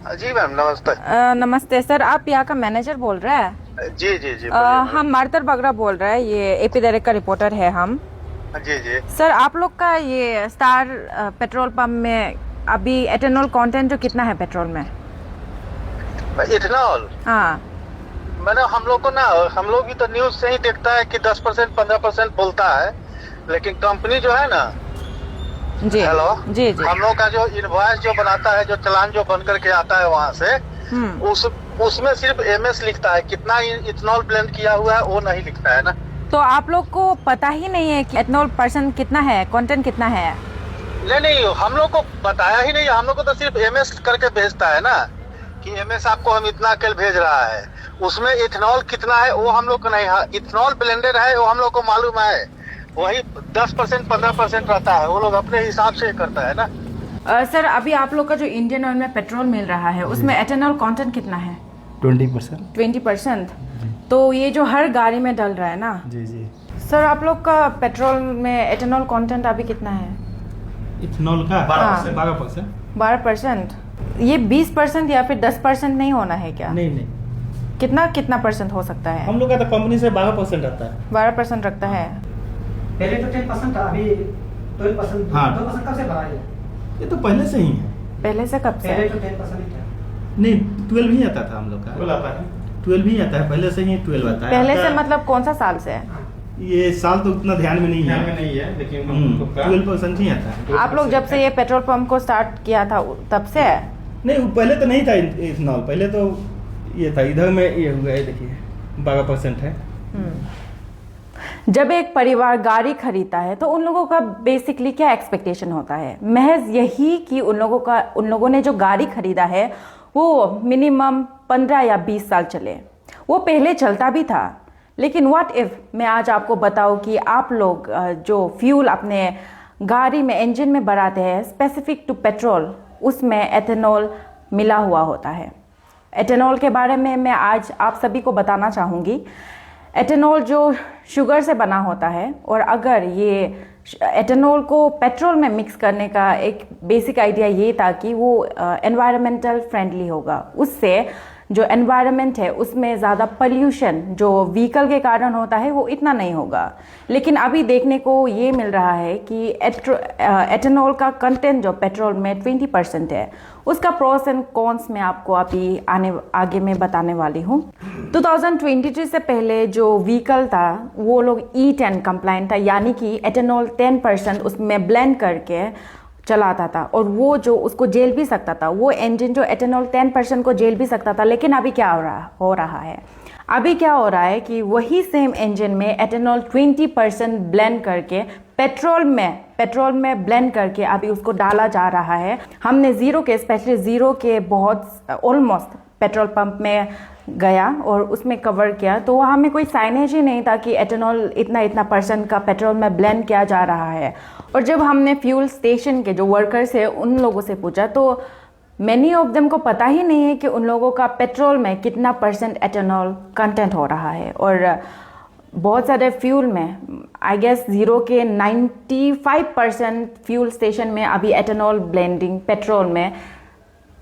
जी ma'am, नमस्ते। नमस्ते sir, आप यहाँ का मैनेजर बोल रहे हैं? जी जी जी, बोलिए मैम। हम मारतर बगरा बोल रहे हैं, ये एपी डायरेक्ट का रिपोर्टर है हम। जी जी। सर, आप लोग का ये स्टार पेट्रोल पंप में अभी एथेनॉल कंटेंट जो कितना है पेट्रोल में? इथेनॉल हाँ मैंने हम लोग भी तो न्यूज से ही देखता है कि 10% 15% बोलता है, लेकिन कंपनी जो है ना। जी हेलो। जी जी। हम लोग का जो इनवॉइस जो बनाता है, जो चालान जो बन करके आता है वहाँ से, उस उसमें सिर्फ एमएस लिखता है, कितना इथेनॉल ब्लेंड किया हुआ है वो नहीं लिखता है ना। तो आप लोग को पता ही नहीं है कि एथेनॉल परसेंट कितना है, कंटेंट कितना है? नहीं नहीं, हम लोग को बताया ही नहीं। हम लोग को तो सिर्फ एमएस करके भेजता है ना, कि एमएस आपको हम इतना केल भेज रहा है। उसमें इथेनॉल कितना है वो हम लोग को नहीं है। इथेनॉल ब्लेंडेड है वो हम लोग को मालूम है। वही 10% 15% रहता है, वो लोग अपने हिसाब से करता है ना। सर, अभी आप लोग का जो इंडियन ऑयल में पेट्रोल मिल रहा है उसमें एथेनॉल कंटेंट कितना है? 20%। 20%। तो ये जो हर गाड़ी में डल रहा है ना। जी जी। सर, आप लोग का पेट्रोल में एथेनॉल कंटेंट अभी कितना है? इथेनॉल का 12%। 12%। ये 20% या फिर 10% नहीं होना है क्या? नहीं नहीं, कितना कितना परसेंट हो सकता है? हम लोग का तो कंपनी से 12% आता है। 12% रखता है। पहले तो 10% था, अभी 12%। हाँ। 2% कब से बढ़ा है? ये तो पहले से ही है। पहले से कब से? पहले तो 10% ही था। नहीं, 12 ही आता था हम लोग का। 12 ही आता है, पहले से ही 12 आता है। पहले से आपका- मतलब कौन सा साल से? ये साल तो उतना ध्यान में नहीं है। लेकिन 12% ही आता है। आप लोग जब से ये पेट्रोल पंप को स्टार्ट किया था तब से? नहीं, वो पहले तो नहीं था इथेनॉल। पहले तो ये था, इधर में ये हुआ है, देखिए 12% है। जब एक परिवार गाड़ी खरीदता है तो उन लोगों का बेसिकली क्या एक्सपेक्टेशन होता है? महज यही कि उन लोगों ने जो गाड़ी खरीदा है वो मिनिमम 15 या 20 साल चले। वो पहले चलता भी था, लेकिन व्हाट इफ मैं आज आपको बताऊं कि आप लोग जो फ्यूल अपने गाड़ी में इंजन में भराते हैं स्पेसिफिक टू पेट्रोल, उसमें एथेनॉल मिला हुआ होता है। एथेनॉल के बारे में मैं आज आप सभी को बताना चाहूँगी। एथेनॉल जो शुगर से बना होता है, और अगर ये एथेनॉल को पेट्रोल में मिक्स करने का एक बेसिक आइडिया ये था कि वो एनवायरमेंटल फ्रेंडली होगा। उससे जो एनवायरनमेंट है उसमें ज़्यादा पोल्यूशन जो व्हीकल के कारण होता है वो इतना नहीं होगा। लेकिन अभी देखने को ये मिल रहा है कि एथेनॉल का कंटेंट जो पेट्रोल में 20% है, उसका प्रोस एंड कॉन्स मैं आपको अभी आगे में बताने वाली हूँ। 2023 से पहले जो व्हीकल था वो लोग E10 कंप्लाइंट था, यानी कि एथेनॉल 10% उसमें ब्लेंड करके चलाता था, और वो जो उसको जेल भी सकता था, वो इंजन जो एथेनॉल 10% को जेल भी सकता था। लेकिन अभी क्या हो रहा है? अभी क्या हो रहा है कि वही सेम इंजन में एथेनॉल 20% ब्लेंड करके पेट्रोल में ब्लेंड करके अभी उसको डाला जा रहा है। हमने स्पेशली जीरो के बहुत ऑलमोस्ट पेट्रोल पंप में गया और उसमें कवर किया, तो वहाँ में कोई साइनेज ही नहीं था कि एथेनॉल इतना परसेंट का पेट्रोल में ब्लेंड किया जा रहा है। और जब हमने फ्यूल स्टेशन के जो वर्कर्स है उन लोगों से पूछा तो मैनी ऑफ देम को पता ही नहीं है कि उन लोगों का पेट्रोल में कितना परसेंट एथेनॉल कंटेंट हो रहा है। और बहुत सारे फ्यूल में आई गेस जीरो के 95% फ्यूल स्टेशन में अभी एथेनॉल ब्लेंडिंग पेट्रोल में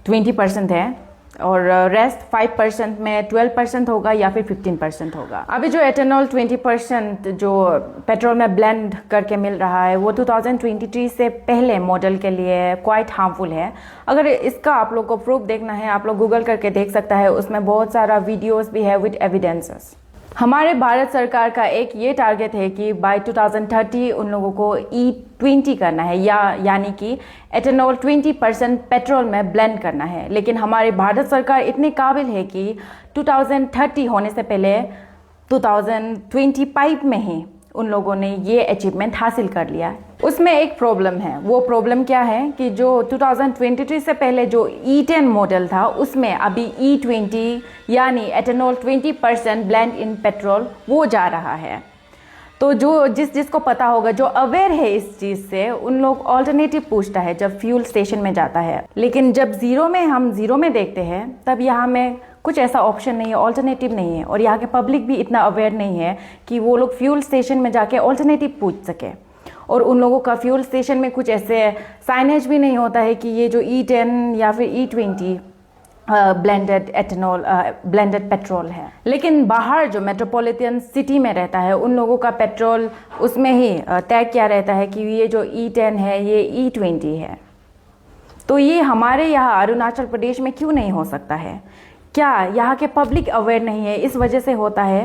20% है, और रेस्ट 5% में 12% होगा या फिर 15% होगा। अभी जो एथेनॉल 20% जो पेट्रोल में ब्लेंड करके मिल रहा है वो 2023 से पहले मॉडल के लिए क्वाइट हार्मफुल है। अगर इसका आप लोग को प्रूफ देखना है, आप लोग गूगल करके देख सकता है, उसमें बहुत सारा वीडियोस भी है विद एविडेंसेस। हमारे भारत सरकार का एक ये टारगेट है कि बाय 2030 उन लोगों को E20 करना है, यानी कि एथेनॉल 20% पेट्रोल में ब्लेंड करना है। लेकिन हमारी भारत सरकार इतनी काबिल है कि 2030 होने से पहले 2025 में ही उन लोगों ने ये अचीवमेंट हासिल कर लिया। उसमें एक प्रॉब्लम है। वो प्रॉब्लम क्या है कि जो 2023 से पहले जो E10 मॉडल था उसमें अभी E20 यानी एथेनॉल 20% ब्लेंड इन पेट्रोल वो जा रहा है। तो जो जिसको पता होगा, जो अवेयर है इस चीज़ से, उन लोग ऑल्टरनेटिव पूछता है जब फ्यूल स्टेशन में जाता है। लेकिन जब हम जीरो में देखते हैं तब यहाँ में कुछ ऐसा ऑप्शन नहीं है, ऑल्टरनेटिव नहीं है, और यहाँ के पब्लिक भी इतना अवेयर नहीं है कि वो लोग फ्यूल स्टेशन में जाके ऑल्टरनेटिव पूछ सके। और उन लोगों का फ्यूल स्टेशन में कुछ ऐसे साइनेज भी नहीं होता है कि ये जो E10 या फिर E20 blended ethanol blended petrol है। लेकिन बाहर जो मेट्रोपॉलिटन सिटी में रहता है उन लोगों का पेट्रोल उसमें ही तय किया रहता है कि ये जो E10 है ये E20 है। तो ये हमारे यहाँ अरुणाचल प्रदेश में क्यों नहीं हो सकता है? क्या यहाँ के पब्लिक अवेयर नहीं है इस वजह से होता है,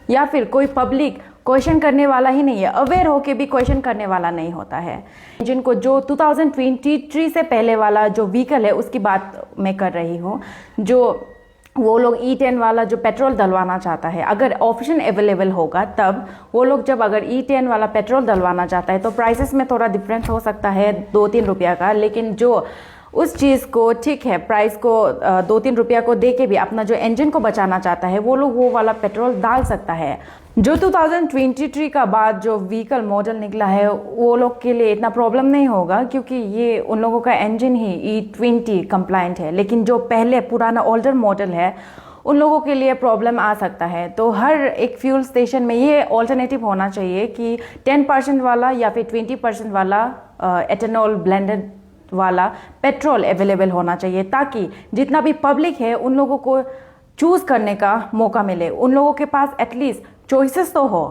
या फिर कोई पब्लिक क्वेश्चन करने वाला ही नहीं है, अवेयर होके भी क्वेश्चन करने वाला नहीं होता है? जिनको जो 2023 से पहले वाला जो व्हीकल है उसकी बात मैं कर रही हूँ, जो वो लोग E10 वाला जो पेट्रोल डलवाना चाहता है, अगर ऑप्शन अवेलेबल होगा तब वो लोग जब अगर E10 वाला पेट्रोल डलवाना चाहता है तो प्राइसेस में थोड़ा डिफरेंस हो सकता है 2-3 रुपया का। लेकिन जो उस चीज़ को ठीक है प्राइस को 2-3 रुपया को दे के भी अपना जो इंजन को बचाना चाहता है वो लोग वो वाला पेट्रोल डाल सकता है। जो 2023 का बाद जो व्हीकल मॉडल निकला है वो लोग के लिए इतना प्रॉब्लम नहीं होगा क्योंकि ये उन लोगों का इंजन ही E20 कंप्लाइंट है। लेकिन जो पहले पुराना ओल्डर मॉडल है उन लोगों के लिए प्रॉब्लम आ सकता है। तो हर एक फ्यूल स्टेशन में ये ऑल्टरनेटिव होना चाहिए कि 10% वाला या फिर 20% वाला एथेनॉल ब्लेंडेड वाला पेट्रोल अवेलेबल होना चाहिए, ताकि जितना भी पब्लिक है उन लोगों को चूज करने का मौका मिले, उन लोगों के पास एटलीस्ट चॉइसेस तो हो।